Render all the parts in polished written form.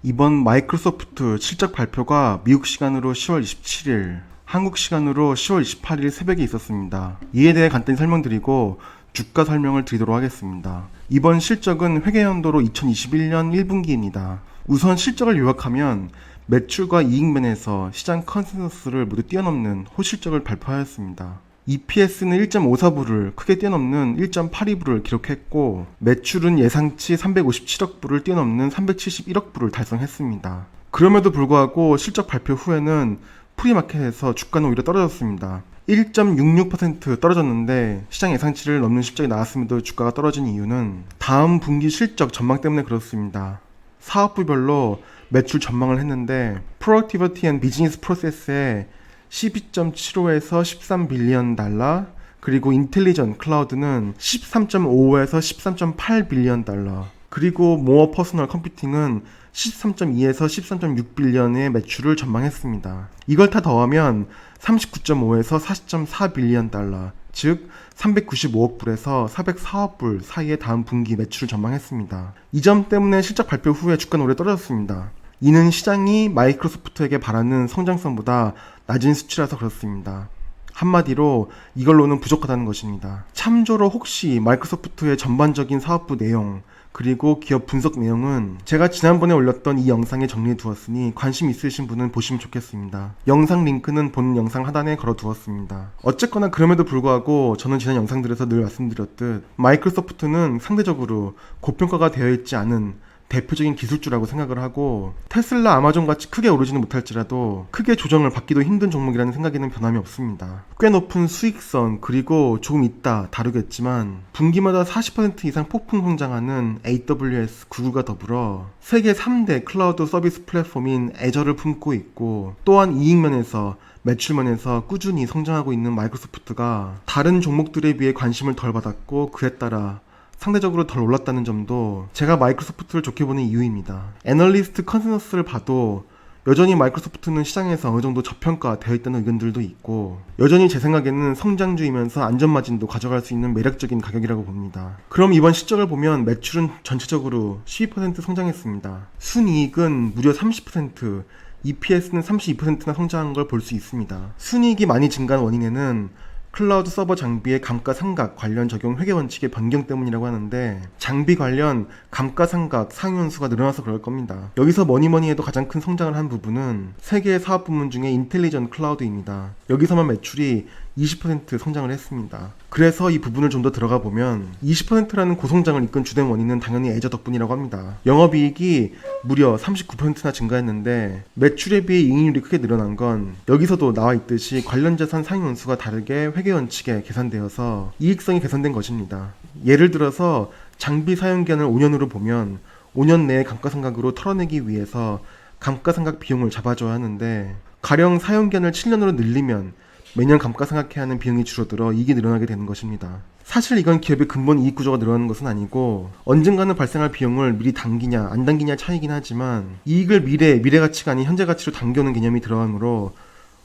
이번 마이크로소프트 실적 발표가 미국 시간으로 10월 27일, 한국 시간으로 10월 28일 새벽에 있었습니다. 이에 대해 간단히 설명드리고 주가 설명을 드리도록 하겠습니다. 이번 실적은 회계연도로 2021년 1분기입니다. 우선 실적을 요약하면 매출과 이익면에서 시장 컨센서스를 모두 뛰어넘는 호실적을 발표하였습니다. EPS는 1.54불을 크게 뛰어넘는 1.82불을 기록했고, 매출은 예상치 357억 불을 뛰어넘는 371억 불을 달성했습니다. 그럼에도 불구하고 실적 발표 후에는 프리마켓에서 주가는 오히려 떨어졌습니다. 1.66% 떨어졌는데 시장 예상치를 넘는 실적이 나왔음에도 주가가 떨어진 이유는 다음 분기 실적 전망 때문에 그렇습니다. 사업부별로 매출 전망을 했는데 Productivity and Business Process에 12.75에서 13빌리언 달러, 그리고 인텔리전트 클라우드는 13.55에서 13.8빌리언 달러, 그리고 모어 퍼스널 컴퓨팅은 13.2에서 13.6빌리언의 매출을 전망했습니다. 이걸 다 더하면 39.5에서 40.4빌리언 달러, 즉 395억 불에서 404억 불 사이의 다음 분기 매출을 전망했습니다. 이 점 때문에 실적 발표 후에 주가는 오래 떨어졌습니다. 이는 시장이 마이크로소프트에게 바라는 성장성보다 낮은 수치라서 그렇습니다. 한마디로 이걸로는 부족하다는 것입니다. 참조로 혹시 마이크로소프트의 전반적인 사업부 내용, 그리고 기업 분석 내용은 제가 지난번에 올렸던 이 영상에 정리해 두었으니 관심 있으신 분은 보시면 좋겠습니다. 영상 링크는 본 영상 하단에 걸어 두었습니다. 어쨌거나 그럼에도 불구하고 저는 지난 영상들에서 늘 말씀드렸듯 마이크로소프트는 상대적으로 고평가가 되어 있지 않은 대표적인 기술주라고 생각을 하고, 테슬라, 아마존 같이 크게 오르지는 못할지라도 크게 조정을 받기도 힘든 종목이라는 생각에는 변함이 없습니다. 꽤 높은 수익성, 그리고 조금 이따 다루겠지만 분기마다 40% 이상 폭풍 성장하는 AWS, 구글과 더불어 세계 3대 클라우드 서비스 플랫폼인 애저를 품고 있고, 또한 이익면에서 매출면에서 꾸준히 성장하고 있는 마이크로소프트가 다른 종목들에 비해 관심을 덜 받았고, 그에 따라 상대적으로 덜 올랐다는 점도 제가 마이크로소프트를 좋게 보는 이유입니다. 애널리스트 컨센서스를 봐도 여전히 마이크로소프트는 시장에서 어느 정도 저평가되어 있다는 의견들도 있고, 여전히 제 생각에는 성장주이면서 안전마진도 가져갈 수 있는 매력적인 가격이라고 봅니다. 그럼 이번 실적을 보면 매출은 전체적으로 12% 성장했습니다. 순이익은 무려 30%, EPS는 32%나 성장한 걸 볼 수 있습니다. 순이익이 많이 증가한 원인에는 클라우드 서버 장비의 감가상각 관련 적용 회계 원칙의 변경 때문이라고 하는데, 장비 관련 감가상각 상용수가 늘어나서 그럴 겁니다. 여기서 뭐니뭐니 해도 가장 큰 성장을 한 부분은 세 개의 사업 부문 중에 인텔리전트 클라우드입니다. 여기서만 매출이 20% 성장을 했습니다. 그래서 이 부분을 좀 더 들어가 보면 20%라는 고성장을 이끈 주된 원인은 당연히 애저 덕분이라고 합니다. 영업이익이 무려 39%나 증가했는데 매출에 비해 이익률이 크게 늘어난 건 여기서도 나와 있듯이 관련 자산 상용원수가 다르게 회계 원칙에 계산되어서 이익성이 개선된 것입니다. 예를 들어서 장비 사용기한을 5년으로 보면 5년 내에 감가상각으로 털어내기 위해서 감가상각 비용을 잡아줘야 하는데, 가령 사용기한을 7년으로 늘리면 매년 감가상각해야 하는 비용이 줄어들어 이익이 늘어나게 되는 것입니다. 사실 이건 기업의 근본 이익 구조가 늘어나는 것은 아니고 언젠가는 발생할 비용을 미리 당기냐 안 당기냐 차이긴 하지만, 이익을 미래 가치가 아닌 현재 가치로 당겨오는 개념이 들어가므로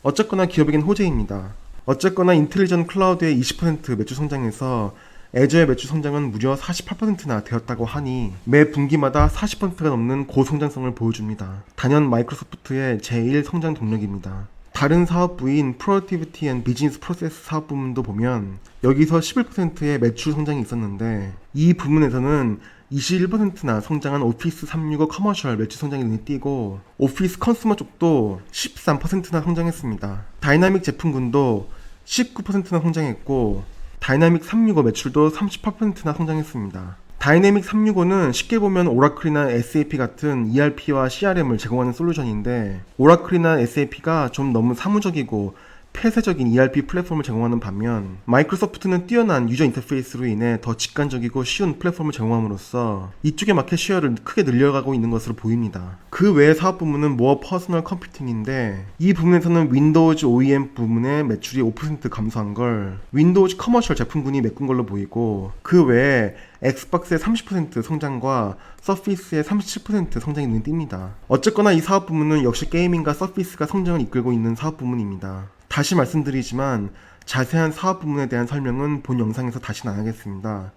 어쨌거나 기업에겐 호재입니다. 어쨌거나 인텔리전트 클라우드의 20% 매출 성장에서 애저의 매출 성장은 무려 48%나 되었다고 하니 매 분기마다 40%가 넘는 고성장성을 보여줍니다. 단연 마이크로소프트의 제1 성장 동력입니다. 다른 사업부인 Productivity and Business Process 사업 부문도 보면 여기서 11%의 매출 성장이 있었는데, 이 부문에서는 21%나 성장한 오피스 365 커머셜 매출 성장이 눈에 띄고, 오피스 컨슈머 쪽도 13%나 성장했습니다. 다이나믹 제품군도 19%나 성장했고, 다이나믹 365 매출도 38%나 성장했습니다. 다이내믹 365는 쉽게 보면 오라클이나 SAP 같은 ERP와 CRM을 제공하는 솔루션인데, 오라클이나 SAP가 좀 너무 사무적이고 폐쇄적인 ERP 플랫폼을 제공하는 반면, 마이크로소프트는 뛰어난 유저 인터페이스로 인해 더 직관적이고 쉬운 플랫폼을 제공함으로써 이쪽의 마켓 쉐어를 크게 늘려가고 있는 것으로 보입니다. 그 외의 사업 부문은 모어 퍼스널 컴퓨팅인데, 이 부문에서는 윈도우즈 OEM 부문의 매출이 5% 감소한 걸 윈도우즈 커머셜 제품군이 메꾼 걸로 보이고, 그 외에 엑스박스의 30% 성장과 서피스의 37% 성장이 눈에 띕니다. 어쨌거나 이 사업 부문은 역시 게이밍과 서피스가 성장을 이끌고 있는 사업 부문입니다. 다시 말씀드리지만 자세한 사업 부문에 대한 설명은 본 영상에서 다시는 안 하겠습니다.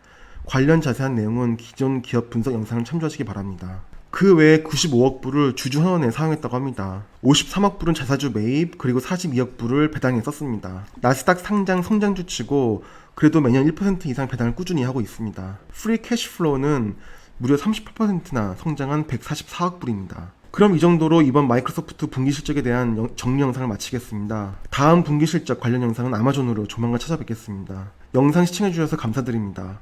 관련 자세한 내용은 기존 기업 분석 영상을 참조하시기 바랍니다. 그 외에 95억 불을 주주 환원에 사용했다고 합니다. 53억 불은 자사주 매입, 그리고 42억 불을 배당에 썼습니다. 나스닥 상장 성장주치고 그래도 매년 1% 이상 배당을 꾸준히 하고 있습니다. 프리 캐시플로우는 무려 38%나 성장한 144억 불입니다. 그럼 이 정도로 이번 마이크로소프트 분기 실적에 대한 정리 영상을 마치겠습니다. 다음 분기 실적 관련 영상은 아마존으로 조만간 찾아뵙겠습니다. 영상 시청해주셔서 감사드립니다.